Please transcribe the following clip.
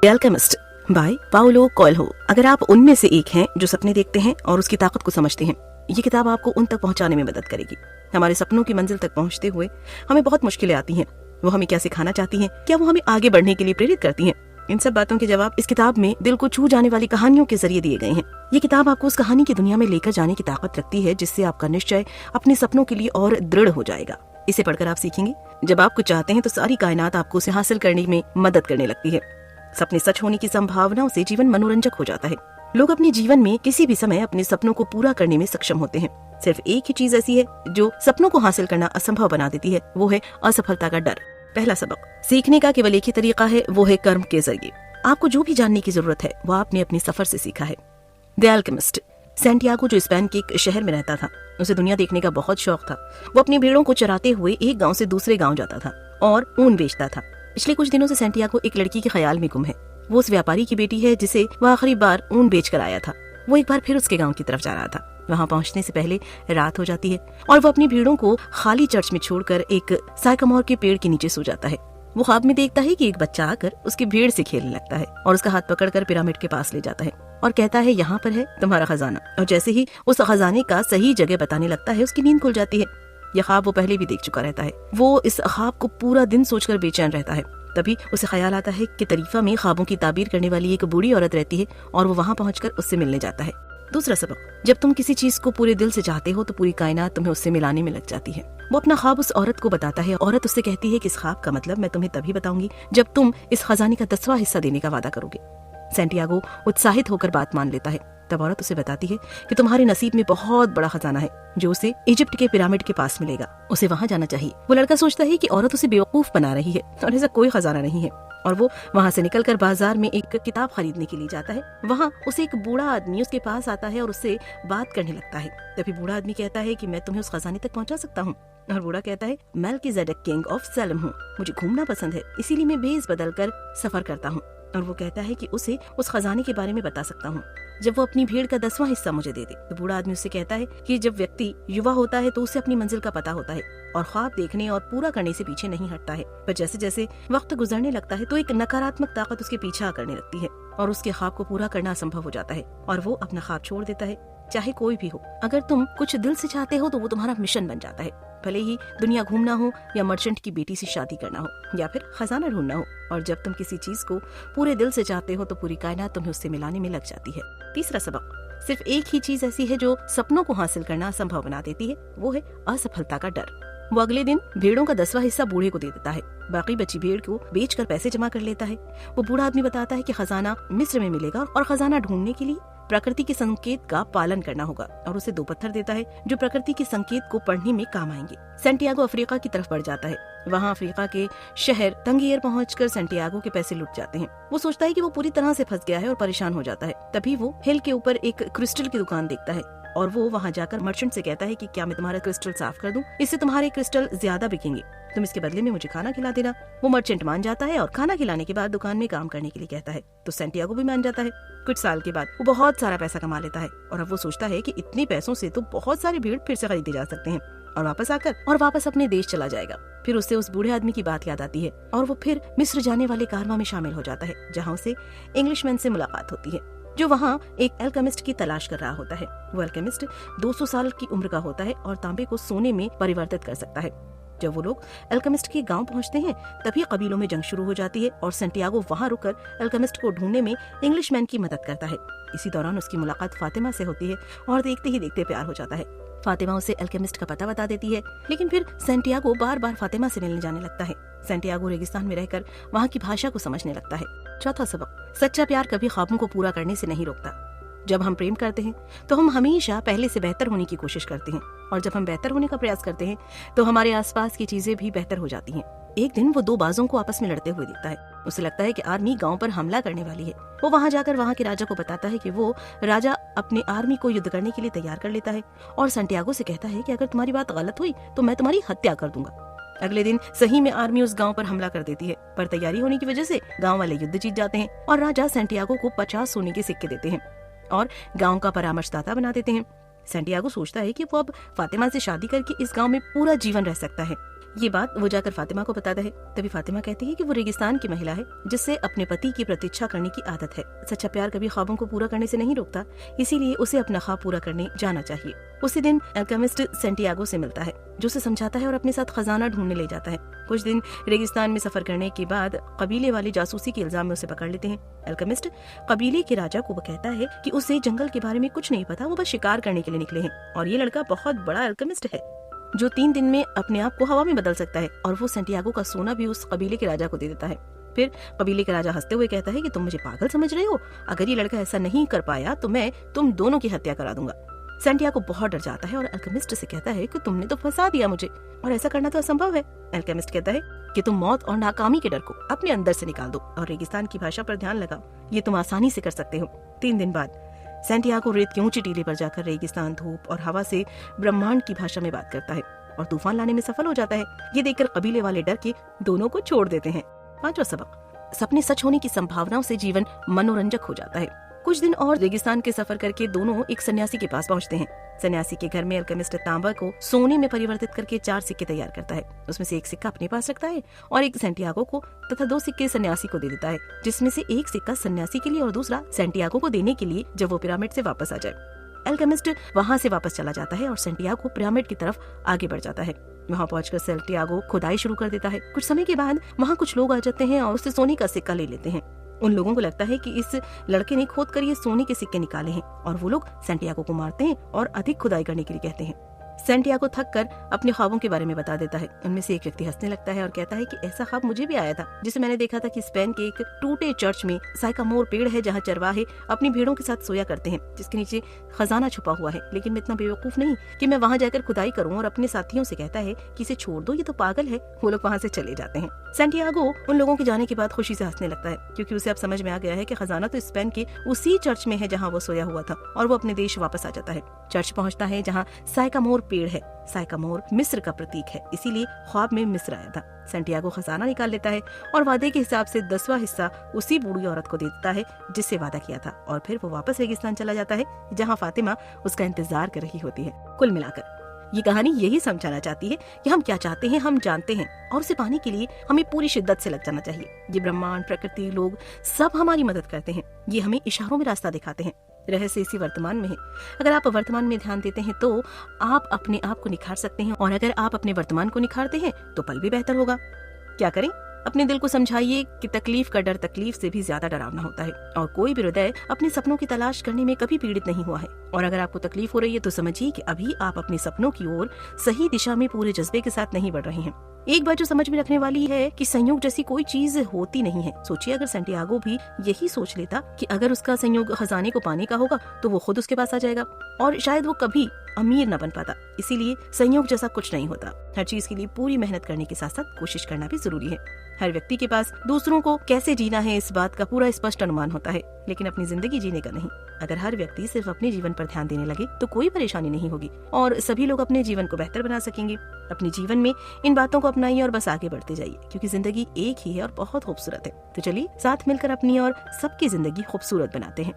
The Alchemist by Paulo Coelho. अगर आप उनमें से एक हैं जो सपने देखते हैं और उसकी ताकत को समझते हैं, ये किताब आपको उन तक पहुंचाने में मदद करेगी। हमारे सपनों की मंजिल तक पहुंचते हुए हमें बहुत मुश्किलें आती हैं। वो हमें क्या सिखाना चाहती हैं? क्या वो हमें आगे बढ़ने के लिए प्रेरित करती हैं? इन सब बातों के जवाब इस किताब में दिल को छू जाने वाली कहानियों के जरिए दिए गए हैं। ये किताब आपको उस कहानी की दुनिया में लेकर जाने की ताकत रखती है, जिससे आपका निश्चय अपने सपनों के लिए और दृढ़ हो जाएगा। इसे पढ़कर आप सीखेंगे, जब आप कुछ चाहते हैं तो सारी कायनात आपको उसे हासिल करने में मदद करने लगती है। सपने सच होने की संभावनाओं से जीवन मनोरंजक हो जाता है। लोग अपने जीवन में किसी भी समय अपने सपनों को पूरा करने में सक्षम होते हैं। सिर्फ एक ही चीज ऐसी है जो सपनों को हासिल करना असंभव बना देती है, वो है असफलता का डर। पहला सबक, सीखने का केवल एक ही तरीका है, वो है कर्म के जरिए। आपको जो भी जानने की जरूरत है वो आपने अपने सफर से सीखा है। The alchemist. सैंटियागो जो स्पेन के एक शहर में रहता था, उसे दुनिया देखने का बहुत शौक था। वो अपनी भेड़ों को चराते हुए एक गांव से दूसरे गांव जाता था और ऊन बेचता था। पिछले कुछ दिनों से सैंटियागो एक लड़की के ख्याल में गुम है। वो उस व्यापारी की बेटी है जिसे वह आखिरी बार ऊन बेच कर आया था। वो एक बार फिर उसके गांव की तरफ जा रहा था। वहां पहुंचने से पहले रात हो जाती है और वो अपनी भेड़ों को खाली चर्च में छोड़कर एक साइकमोर के पेड़ के नीचे सो जाता है। वो ख्वाब में देखता है कि एक बच्चा आकर उसकी भेड़ से खेलने लगता है और उसका हाथ पकड़कर पिरामिड के पास ले जाता है और कहता है, यहाँ पर है तुम्हारा खजाना। और जैसे ही उस खजाने का सही जगह बताने लगता है, उसकी नींद खुल जाती है। यह ख्वाब वो पहले भी देख चुका रहता है। वो इस ख्वाब को पूरा दिन सोचकर बेचैन रहता है। तभी उसे ख्याल आता है कि तरीफा में ख्वाबों की ताबीर करने वाली एक बूढ़ी औरत रहती है और वो वहाँ पहुंचकर उससे मिलने जाता है। दूसरा सबक, जब तुम किसी चीज को पूरे दिल से चाहते हो तो पूरी कायनात तुम्हें उससे मिलाने में लग जाती है। वो अपना ख्वाब उस औरत को बताता है। औरत उससे कहती है कि इस ख्वाब का मतलब मैं तुम्हें तभी बताऊंगी जब तुम इस खजाने का 10वां हिस्सा देने का वादा करोगे। सैंटियागो उत्साहित होकर बात मान लेता है। तब औरत उसे बताती है कि तुम्हारे नसीब में बहुत बड़ा खजाना है जो उसे इजिप्ट के पिरामिड के पास मिलेगा। उसे वहाँ जाना चाहिए। वो लड़का सोचता है कि औरत उसे बेवकूफ बना रही है और ऐसा कोई खजाना नहीं है, और वो वहाँ से निकलकर बाजार में एक किताब खरीदने के लिए जाता है। वहाँ उसे एक बूढ़ा आदमी उसके पास आता है और उससे बात करने लगता है। तभी बूढ़ा आदमी कहता है कि मैं तुम्हें उस खजाने तक पहुँचा सकता हूँ। और बूढ़ा कहता है, मेल्किजेडेक किंग ऑफ सैलम हूँ, मुझे घूमना पसंद है, इसीलिए मैं भेष बदल कर सफर करता हूँ। और वो कहता है कि उसे उस खजाने के बारे में बता सकता हूँ जब वो अपनी भेड़ का 10वां हिस्सा मुझे दे दे। तो बूढ़ा आदमी उससे कहता है कि जब व्यक्ति युवा होता है तो उसे अपनी मंजिल का पता होता है और ख्वाब देखने और पूरा करने से पीछे नहीं हटता है। पर जैसे जैसे वक्त गुजरने लगता है तो एक नकारात्मक ताकत उसके पीछा करने लगती है और उसके ख्वाब को पूरा करना असंभव हो जाता है और वो अपना ख्वाब छोड़ देता है। चाहे कोई भी हो, अगर तुम कुछ दिल से चाहते हो तो वो तुम्हारा मिशन बन जाता है। भले ही दुनिया घूमना हो या मर्चेंट की बेटी से शादी करना हो या फिर खजाना ढूंढना हो। और जब तुम किसी चीज को पूरे दिल से चाहते हो तो पूरी कायनात तुम्हें उससे मिलाने में लग जाती है। तीसरा सबक, सिर्फ एक ही चीज ऐसी है जो सपनों को हासिल करना असंभव बना देती है, वो है असफलता का डर। वो अगले दिन भेड़ों का 10वां हिस्सा बूढ़े को दे देता है। बाकी बची भेड़ को बेचकर पैसे जमा कर लेता है। वो बूढ़ा आदमी बताता है कि खजाना मिस्र में मिलेगा और खजाना ढूंढने के लिए प्रकृति के संकेत का पालन करना होगा, और उसे 2 पत्थर देता है जो प्रकृति के संकेत को पढ़ने में काम आएंगे। सैंटियागो अफ्रीका की तरफ बढ़ जाता है। वहाँ अफ्रीका के शहर तंगिएर पहुंचकर सैंटियागो के पैसे लुट जाते हैं। वो सोचता है कि वो पूरी तरह से फंस गया है और परेशान हो जाता है। तभी वो हिल के ऊपर एक क्रिस्टल की दुकान देखता है और वो वहाँ जाकर मर्चेंट से कहता है कि क्या मैं तुम्हारा क्रिस्टल साफ कर दूं? इससे तुम्हारे क्रिस्टल ज्यादा बिकेंगे, तुम इसके बदले में मुझे खाना खिला देना। वो मर्चेंट मान जाता है और खाना खिलाने के बाद दुकान में काम करने के लिए कहता है। तो सैंटियागो भी मान जाता है। कुछ साल के बाद वो बहुत सारा पैसा कमा लेता है और अब वो सोचता है कि इतने पैसों से तो बहुत सारी भेड़ फिर से खरीदे जा सकते हैं और वापस अपने देश चला जाएगा। फिर उसे उस बूढ़े आदमी की बात याद आती है और वो फिर मिस्र जाने वाले कारवां में शामिल हो जाता है, जहाँ उसे इंग्लिशमैन से मुलाकात होती है जो वहाँ एक अल्केमिस्ट की तलाश कर रहा होता है। वो अल्केमिस्ट 200 साल की उम्र का होता है और तांबे को सोने में परिवर्तित कर सकता है। जब वो लोग अल्केमिस्ट के गांव पहुंचते हैं तभी कबीलों में जंग शुरू हो जाती है और सैंटियागो वहां रुककर अल्केमिस्ट को ढूंढने में इंग्लिशमैन की मदद करता है। इसी दौरान उसकी मुलाकात फातिमा से होती है और देखते ही देखते प्यार हो जाता है। फातिमा उसे अल्केमिस्ट का पता बता देती है, लेकिन फिर सैंटियागो बार बार फातिमा से मिलने जाने लगता है। सैंटियागो रेगिस्तान में रहकर वहाँ की भाषा को समझने लगता है। चौथा सबक, सच्चा प्यार कभी ख्वाबों को पूरा करने से नहीं रोकता। जब हम प्रेम करते हैं तो हम हमेशा पहले से बेहतर होने की कोशिश करते हैं, और जब हम बेहतर होने का प्रयास करते हैं तो हमारे आसपास की चीजें भी बेहतर हो जाती हैं। एक दिन वो 2 बाजों को आपस में लड़ते हुए देखता है। उसे लगता है कि आर्मी गांव पर हमला करने वाली है। वो वहां जाकर वहां के राजा को बताता है कि वो राजा अपने आर्मी को युद्ध करने के लिए तैयार कर लेता है और सैंटियागो से कहता है कि अगर तुम्हारी बात गलत हुई तो मैं तुम्हारी हत्या कर दूंगा। अगले दिन सही में आर्मी उस गांव पर हमला कर देती है, पर तैयारी होने की वजह से गांव वाले युद्ध जीत जाते हैं और राजा सैंटियागो को 50 सोने के सिक्के देते हैं और गांव का परामर्शदाता बना देते हैं। सैंटियागो सोचता है कि वो अब फातिमा से शादी करके इस गांव में पूरा जीवन रह सकता है। ये बात वो जाकर फातिमा को बताता है। तभी फातिमा कहती है कि वो रेगिस्तान की महिला है जिससे अपने पति की प्रतीक्षा करने की आदत है। सच्चा प्यार कभी ख्वाबों को पूरा करने से नहीं रोकता, इसीलिए उसे अपना ख्वाब पूरा करने जाना चाहिए। उसी दिन अल्केमिस्ट सैंटियागो से मिलता है जो उसे समझाता है और अपने साथ खजाना ढूंढने ले जाता है। कुछ दिन रेगिस्तान में सफर करने के बाद कबीले वाले जासूसी के इल्जाम में उसे पकड़ लेते हैं। अल्केमिस्ट कबीले के राजा को कहता है कि उसे जंगल के बारे में कुछ नहीं पता, वो बस शिकार करने के लिए निकले हैं और ये लड़का बहुत बड़ा अल्केमिस्ट है जो 3 दिन में अपने आप को हवा में बदल सकता है। और वो सैंटियागो का सोना भी उस कबीले के राजा को दे देता है। फिर कबीले के राजा हंसते हुए कहता है कि तुम मुझे पागल समझ रहे हो, अगर ये लड़का ऐसा नहीं कर पाया तो मैं तुम दोनों की हत्या करा दूंगा। सैंटियागो बहुत डर जाता है और अल्केमिस्ट से कहता है कि तुमने तो फंसा दिया मुझे और ऐसा करना तो असंभव है। अल्केमिस्ट कहता है कि तुम मौत और नाकामी के डर को अपने अंदर से निकाल दो और रेगिस्तान की भाषा पर ध्यान लगाओ, ये तुम आसानी से कर सकते हो। 3 दिन बाद सैंटियागो रेत की ऊंची टीले पर जाकर रेगिस्तान, धूप और हवा से ब्रह्मांड की भाषा में बात करता है और तूफान लाने में सफल हो जाता है। ये देखकर कबीले वाले डर के दोनों को छोड़ देते हैं। 5वां सबक, सपने सच होने की संभावनाओं से जीवन मनोरंजक हो जाता है। कुछ दिन और रेगिस्तान के सफर करके दोनों एक सन्यासी के पास पहुंचते हैं। सन्यासी के घर में अल्केमिस्ट तांबा को सोने में परिवर्तित करके 4 सिक्के तैयार करता है। उसमें से एक सिक्का अपने पास रखता है और एक सैंटियागो को तथा 2 सिक्के सन्यासी को दे देता है, जिसमें से एक सिक्का सन्यासी के लिए और दूसरा सैंटियागो को देने के लिए जब वो पिरामिड से वापस आ जाए। अल्केमिस्ट वहाँ से वापस चला जाता है और सैंटियागो पिरामिड की तरफ आगे बढ़ जाता है। वहाँ पहुंचकर सैंटियागो खुदाई शुरू कर देता है। कुछ समय के बाद वहाँ कुछ लोग आ जाते हैं और उससे सोने का सिक्का ले लेते हैं। उन लोगों को लगता है कि इस लड़के ने खोद कर ये सोने के सिक्के निकाले हैं और वो लोग सैंटियागो को मारते हैं और अधिक खुदाई करने के लिए कहते हैं। सैंटियागो थक कर अपने ख्वाबों के बारे में बता देता है। उनमें से एक व्यक्ति हंसने लगता है और कहता है कि ऐसा ख्वाब मुझे भी आया था, जिसे मैंने देखा था कि स्पेन के एक टूटे चर्च में साइकामोर पेड़ है जहाँ चरवाहे अपनी भेड़ों के साथ सोया करते हैं, जिसके नीचे खजाना छुपा हुआ है। लेकिन मैं इतना बेवकूफ नहीं कि मैं वहाँ जाकर खुदाई करूँ। और अपने साथियों से कहता है कि इसे छोड़ दो, ये तो पागल है। वो लोग वहाँ से चले जाते हैं। सैंटियागो उन लोगों के जाने के बाद खुशी से हंसने लगता है, क्योंकि उसे अब समझ में आ गया है कि खजाना तो स्पेन के उसी चर्च में है जहाँ वो सोया हुआ था। और वो अपने देश वापस आ जाता है। चर्च पहुँचता है जहाँ साइकामोर पेड़ है। साइकामोर मिस्र का प्रतीक है, इसीलिए ख्वाब में मिस्र आया था। सैंटियागो खजाना निकाल लेता है और वादे के हिसाब से 10वां हिस्सा उसी बूढ़ी औरत को दे देता है जिससे वादा किया था। और फिर वो वापस रेगिस्तान चला जाता है जहाँ फातिमा उसका इंतजार कर रही होती है। कुल मिलाकर ये कहानी यही समझाना चाहती है कि हम क्या चाहते हैं हम जानते हैं और उसे पाने के लिए हमें पूरी शिद्दत से लग जाना चाहिए। ये ब्रह्मांड, प्रकृति, लोग सब हमारी मदद करते हैं। ये हमें इशारों में रास्ता दिखाते हैं। रहस्य इसी वर्तमान में है। अगर आप वर्तमान में ध्यान देते हैं तो आप अपने आप को निखार सकते हैं, और अगर आप अपने वर्तमान को निखारते हैं तो पल भी बेहतर होगा। क्या करें? अपने दिल को समझाइए कि तकलीफ का डर तकलीफ से भी ज्यादा डरावना होता है, और कोई भी हृदय अपने सपनों की तलाश करने में कभी पीड़ित नहीं हुआ है। और अगर आपको तकलीफ हो रही है तो समझिए कि अभी आप अपने सपनों की ओर सही दिशा में पूरे जज्बे के साथ नहीं बढ़ रहे हैं। एक बात जो समझ में रखने वाली है कि संयोग जैसी कोई चीज होती नहीं है। सोचिए अगर सैंटियागो भी यही सोच लेता कि अगर उसका संयोग खजाने को पाने का होगा तो वो खुद उसके पास आ जाएगा, और शायद वो कभी अमीर न बन पाता। इसीलिए संयोग जैसा कुछ नहीं होता। हर चीज के लिए पूरी मेहनत करने के साथ साथ कोशिश करना भी जरूरी है। हर व्यक्ति के पास दूसरों को कैसे जीना है इस बात का पूरा स्पष्ट अनुमान होता है, लेकिन अपनी जिंदगी जीने का नहीं। अगर हर व्यक्ति सिर्फ अपने जीवन पर ध्यान देने लगे तो कोई परेशानी नहीं होगी और सभी लोग अपने जीवन को बेहतर बना सकेंगे। अपने जीवन में इन बातों को अपनाइए और बस आगे बढ़ते जाइए, क्योंकि जिंदगी एक ही है और बहुत खूबसूरत है। तो चलिए साथ मिलकर अपनी और सबकी जिंदगी खूबसूरत बनाते हैं।